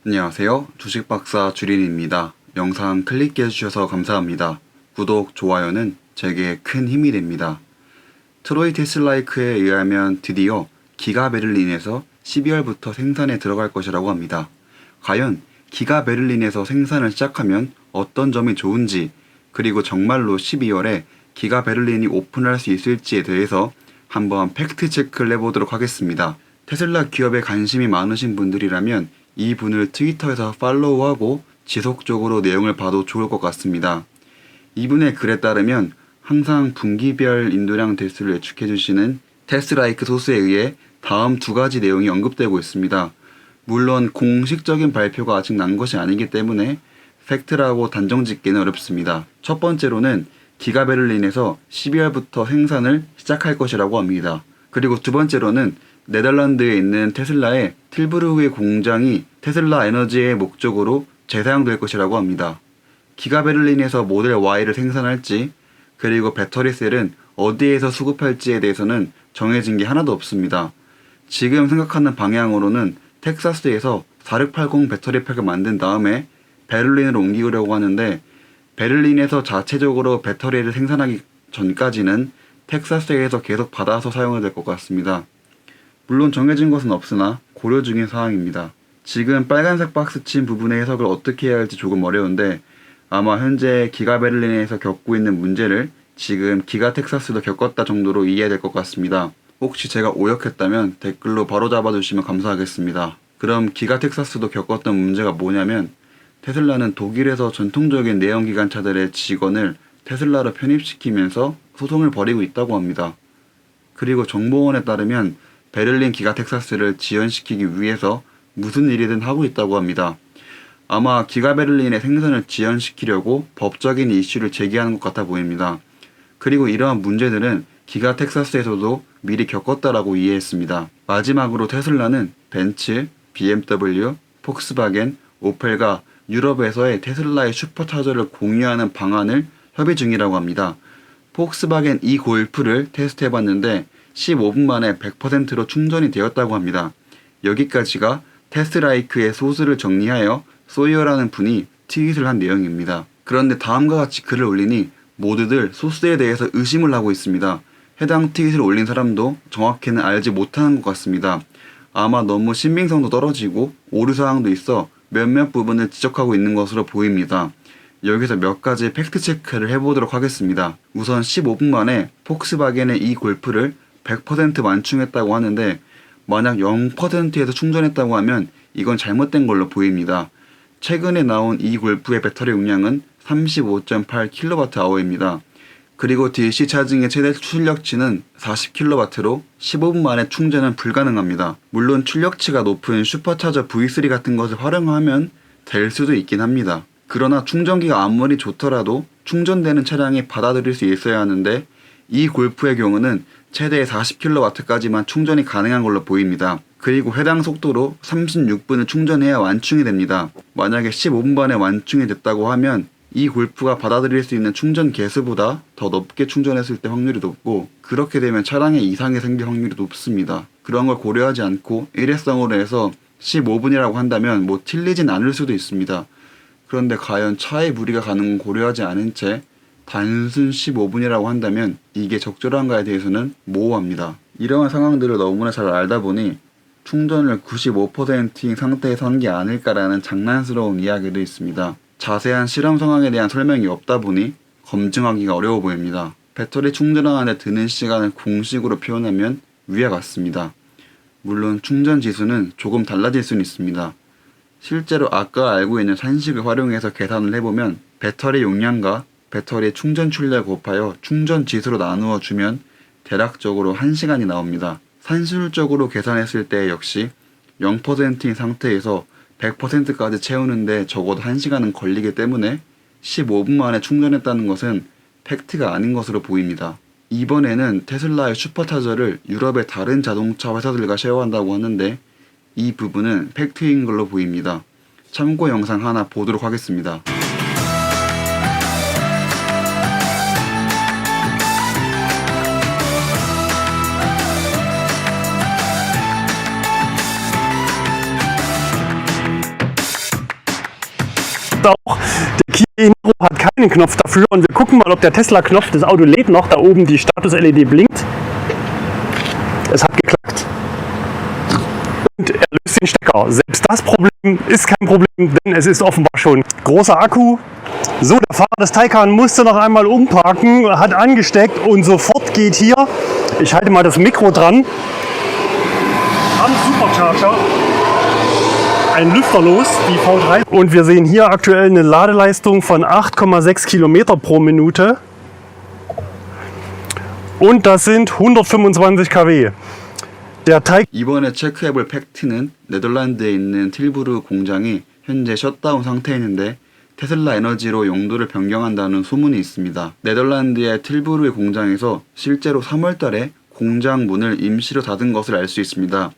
안녕하세요. 주식박사 주린입니다. 영상 클릭해주셔서 감사합니다. 구독, 좋아요는 제게 큰 힘이 됩니다. 트로이 테슬라이크에 의하면 드디어 기가 베를린에서 12월부터 생산에 들어갈 것이라고 합니다. 과연 기가 베를린에서 생산을 시작하면 어떤 점이 좋은지, 그리고 정말로 12월에 기가 베를린이 오픈할 수 있을지에 대해서 한번 팩트 체크를 해보도록 하겠습니다. 테슬라 기업에 관심이 많으신 분들이라면 이분을 트위터에서 팔로우하고 지속적으로 내용을 봐도 좋을 것 같습니다. 이분의 글에 따르면 항상 분기별 인도량 대수를 예측해주시는 테스라이크 소스에 의해 다음 두 가지 내용이 언급되고 있습니다. 물론 공식적인 발표가 아직 난 것이 아니기 때문에 팩트라고 단정 짓기는 어렵습니다. 첫 번째로는 기가 베를린에서 12월부터 생산을 시작할 것이라고 합니다. 그리고 두 번째로는 네덜란드에 있는 테슬라의 틸부르흐의 공장이 테슬라 에너지의 목적으로 재사용될 것이라고 합니다. 기가 베를린에서 모델 Y를 생산할지, 그리고 배터리 셀은 어디에서 수급할지에 대해서는 정해진 게 하나도 없습니다. 지금 생각하는 방향으로는 텍사스에서 4680 배터리 팩을 만든 다음에 베를린으로 옮기려고 하는데, 베를린에서 자체적으로 배터리를 생산하기 전까지는 텍사스에서 계속 받아서 사용해야 될 것 같습니다. 물론 정해진 것은 없으나 고려 중인 사항입니다. 지금 빨간색 박스 친 부분의 해석을 어떻게 해야 할지 조금 어려운데, 아마 현재 기가 베를린에서 겪고 있는 문제를 지금 기가 텍사스도 겪었다 정도로 이해해야 될 것 같습니다. 혹시 제가 오역했다면 댓글로 바로 잡아주시면 감사하겠습니다. 그럼 기가 텍사스도 겪었던 문제가 뭐냐면, 테슬라는 독일에서 전통적인 내연기관차들의 직원을 테슬라로 편입시키면서 소송을 벌이고 있다고 합니다. 그리고 정보원에 따르면 베를린 기가 텍사스를 지연시키기 위해서 무슨 일이든 하고 있다고 합니다. 아마 기가 베를린의 생산을 지연시키려고 법적인 이슈를 제기하는 것 같아 보입니다. 그리고 이러한 문제들은 기가 텍사스에서도 미리 겪었다라고 이해했습니다. 마지막으로 테슬라는 벤츠, BMW, 폭스바겐, 오펠과 유럽에서의 테슬라의 슈퍼차저를 공유하는 방안을 협의 중이라고 합니다. 폭스바겐 E 골프를 테스트해봤는데 15분 만에 100%로 충전이 되었다고 합니다. 여기까지가 테스라이크의 소스를 정리하여 소이어라는 분이 트윗을 한 내용입니다. 그런데 다음과 같이 글을 올리니 모두들 소스에 대해서 의심을 하고 있습니다. 해당 트윗을 올린 사람도 정확히는 알지 못하는 것 같습니다. 아마 너무 신빙성도 떨어지고 오류사항도 있어 몇몇 부분을 지적하고 있는 것으로 보입니다. 여기서 몇 가지 팩트체크를 해보도록 하겠습니다. 우선 15분 만에 폭스바겐의 이 골프를 100% 완충했다고 하는데, 만약 0%에서 충전했다고 하면 이건 잘못된 걸로 보입니다. 최근에 나온 이 골프의 배터리 용량은 35.8kWh입니다. 그리고 DC 차징의 최대 출력치는 40kW로 15분 만에 충전은 불가능합니다. 물론 출력치가 높은 슈퍼차저 V3 같은 것을 활용하면 될 수도 있긴 합니다. 그러나 충전기가 아무리 좋더라도 충전되는 차량이 받아들일 수 있어야 하는데, 이 골프의 경우는 최대 40kW까지만 충전이 가능한 걸로 보입니다. 그리고 해당 속도로 36분을 충전해야 완충이 됩니다. 만약에 15분 만에 완충이 됐다고 하면 이 골프가 받아들일 수 있는 충전 개수보다 더 높게 충전했을 때 확률이 높고, 그렇게 되면 차량에 이상이 생길 확률이 높습니다. 그런 걸 고려하지 않고 일회성으로 해서 15분이라고 한다면 틀리진 않을 수도 있습니다. 그런데 과연 차에 무리가 가는 건 고려하지 않은 채 단순 15분이라고 한다면 이게 적절한가에 대해서는 모호합니다. 이러한 상황들을 너무나 잘 알다 보니 충전을 95%인 상태에서 한 게 아닐까라는 장난스러운 이야기도 있습니다. 자세한 실험 상황에 대한 설명이 없다 보니 검증하기가 어려워 보입니다. 배터리 충전하는 데 드는 시간을 공식으로 표현하면 위와 같습니다. 물론 충전 지수는 조금 달라질 수는 있습니다. 실제로 아까 알고 있는 산식을 활용해서 계산을 해보면 배터리 용량과 배터리의 충전 출력 곱하여 충전 지수로 나누어 주면 대략적으로 1시간이 나옵니다. 산술적으로 계산했을 때 역시 0%인 상태에서 100%까지 채우는데 적어도 1시간은 걸리기 때문에 15분 만에 충전했다는 것은 팩트가 아닌 것으로 보입니다. 이번에는 테슬라의 슈퍼차저를 유럽의 다른 자동차 회사들과 쉐어한다고 하는데, 이 부분은 팩트인 걸로 보입니다. 참고 영상 하나 보도록 하겠습니다. Und auch der Kia e-Niro hat keinen Knopf dafür. Und wir gucken mal, ob der Tesla-Knopf, das Auto lädt noch, da oben die Status-LED blinkt. Es hat geklackt. Und er löst den Stecker. Selbst das Problem ist kein Problem, denn es ist offenbar schon großer Akku. So, der Fahrer des Taycan musste noch einmal umparken, hat angesteckt und sofort geht hier, ich halte mal das Mikro dran, am Supercharger ein Lüfter los, die V3. Und wir sehen hier aktuell eine Ladeleistung von 8,6 Kilometer pro Minute. Und das sind 125 kW. Der Taycan 이번에 체크해볼 팩트는 네덜란드에 있는 틸부르 공장이 현재 셧다운 상태인데 테슬라 에너지로 용도를 변경한다는 소문이 있습니다. 네덜란드의 틸부르 공장에서 실제로 3월달에 공장 문을 임시로 닫은 것을 알 수 있습니다.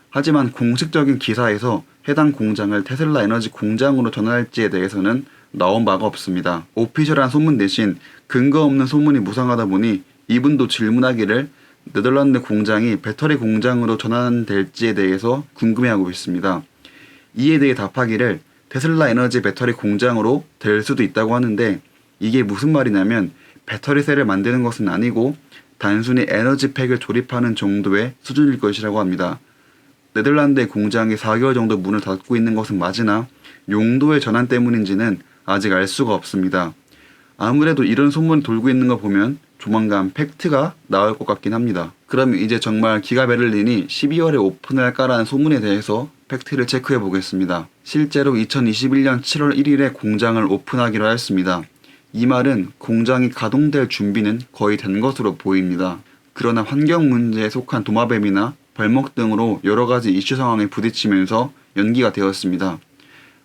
하지만 공식적인 기사에서 해당 공장을 테슬라 에너지 공장으로 전환할지에 대해서는 나온 바가 없습니다. 오피셜한 소문 대신 근거 없는 소문이 무성하다 보니 이분도 질문하기를 네덜란드 공장이 배터리 공장으로 전환될지에 대해서 궁금해하고 있습니다. 이에 대해 답하기를 테슬라 에너지 배터리 공장으로 될 수도 있다고 하는데 이게 무슨 말이냐면 배터리셀을 만드는 것은 아니고 단순히 에너지 팩을 조립하는 정도의 수준일 것이라고 합니다. 네덜란드의 공장이 4개월 정도 문을 닫고 있는 것은 맞으나 용도의 전환 때문인지는 아직 알 수가 없습니다. 아무래도 이런 소문이 돌고 있는 거 보면 조만간 팩트가 나올 것 같긴 합니다. 그럼 이제 정말 기가 베를린이 12월에 오픈할까라는 소문에 대해서 팩트를 체크해 보겠습니다. 실제로 2021년 7월 1일에 공장을 오픈하기로 하였습니다. 이 말은 공장이 가동될 준비는 거의 된 것으로 보입니다. 그러나 환경 문제에 속한 도마뱀이나 벌목 등으로 여러가지 이슈 상황에 부딪히면서 연기가 되었습니다.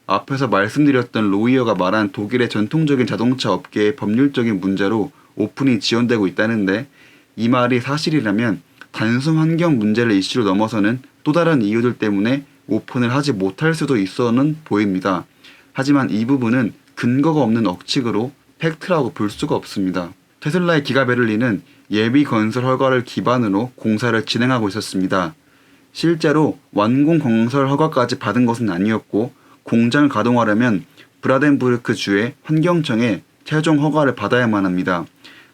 앞에서 말씀드렸던 로이어가 말한 독일의 전통적인 자동차 업계의 법률적인 문제로 오픈이 지연되고 있다는데 이 말이 사실이라면 단순 환경 문제를 이슈로 넘어서는 또 다른 이유들 때문에 오픈을 하지 못할 수도 있어는 보입니다. 하지만 이 부분은 근거가 없는 억측으로 팩트라고 볼 수가 없습니다. 테슬라의 기가 베를린은 예비 건설 허가를 기반으로 공사를 진행하고 있었습니다. 실제로 완공 건설 허가까지 받은 것은 아니었고 공장을 가동하려면 브라덴부르크 주의 환경청에 최종 허가를 받아야만 합니다.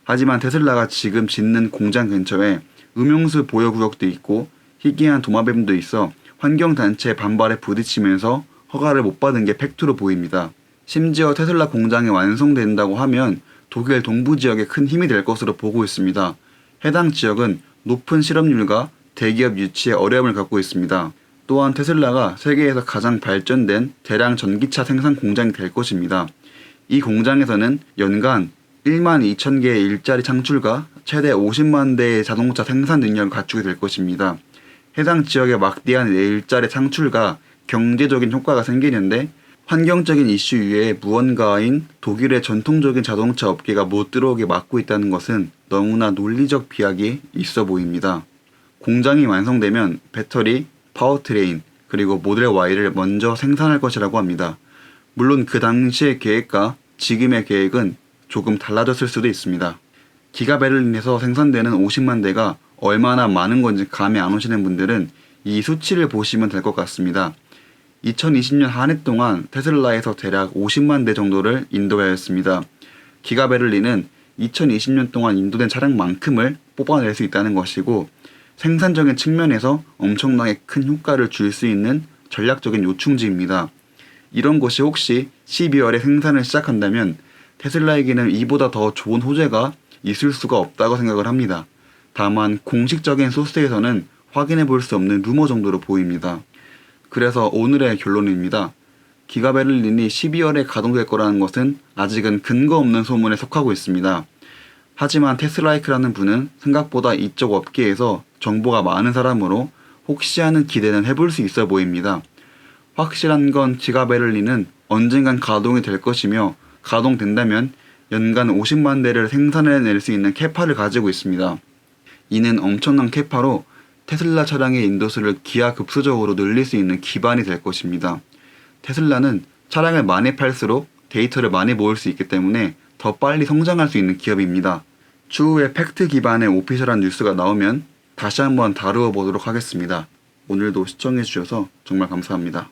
하지만 테슬라가 지금 짓는 공장 근처에 음용수 보여구역도 있고 희귀한 도마뱀도 있어 환경단체의 반발에 부딪히면서 허가를 못 받은 게 팩트로 보입니다. 심지어 테슬라 공장이 완성된다고 하면 독일 동부 지역에 큰 힘이 될 것으로 보고 있습니다. 해당 지역은 높은 실업률과 대기업 유치에 어려움을 갖고 있습니다. 또한 테슬라가 세계에서 가장 발전된 대량 전기차 생산 공장이 될 것입니다. 이 공장에서는 연간 1만 2천 개의 일자리 창출과 최대 50만 대의 자동차 생산 능력을 갖추게 될 것입니다. 해당 지역의 막대한 일자리 창출과 경제적인 효과가 생기는데 환경적인 이슈 이외에 무언가인 독일의 전통적인 자동차 업계가 못 들어오게 막고 있다는 것은 너무나 논리적 비약이 있어 보입니다. 공장이 완성되면 배터리, 파워트레인, 그리고 모델 Y를 먼저 생산할 것이라고 합니다. 물론 그 당시의 계획과 지금의 계획은 조금 달라졌을 수도 있습니다. 기가 베를린에서 생산되는 50만 대가 얼마나 많은 건지 감이 안 오시는 분들은 이 수치를 보시면 될 것 같습니다. 2020년 한 해 동안 테슬라에서 대략 50만 대 정도를 인도하였습니다. 기가 베를린은 2020년 동안 인도된 차량만큼을 뽑아낼 수 있다는 것이고 생산적인 측면에서 엄청나게 큰 효과를 줄 수 있는 전략적인 요충지입니다. 이런 곳이 혹시 12월에 생산을 시작한다면 테슬라에게는 이보다 더 좋은 호재가 있을 수가 없다고 생각을 합니다. 다만 공식적인 소스에서는 확인해 볼 수 없는 루머 정도로 보입니다. 그래서 오늘의 결론입니다. 기가 베를린이 12월에 가동될 거라는 것은 아직은 근거 없는 소문에 속하고 있습니다. 하지만 테슬라이크라는 분은 생각보다 이쪽 업계에서 정보가 많은 사람으로 혹시 하는 기대는 해볼 수 있어 보입니다. 확실한 건 기가 베를린은 언젠간 가동이 될 것이며 가동된다면 연간 50만 대를 생산해낼 수 있는 캐파를 가지고 있습니다. 이는 엄청난 캐파로 테슬라 차량의 인도수를 기하급수적으로 늘릴 수 있는 기반이 될 것입니다. 테슬라는 차량을 많이 팔수록 데이터를 많이 모을 수 있기 때문에 더 빨리 성장할 수 있는 기업입니다. 추후에 팩트 기반의 오피셜한 뉴스가 나오면 다시 한번 다루어 보도록 하겠습니다. 오늘도 시청해주셔서 정말 감사합니다.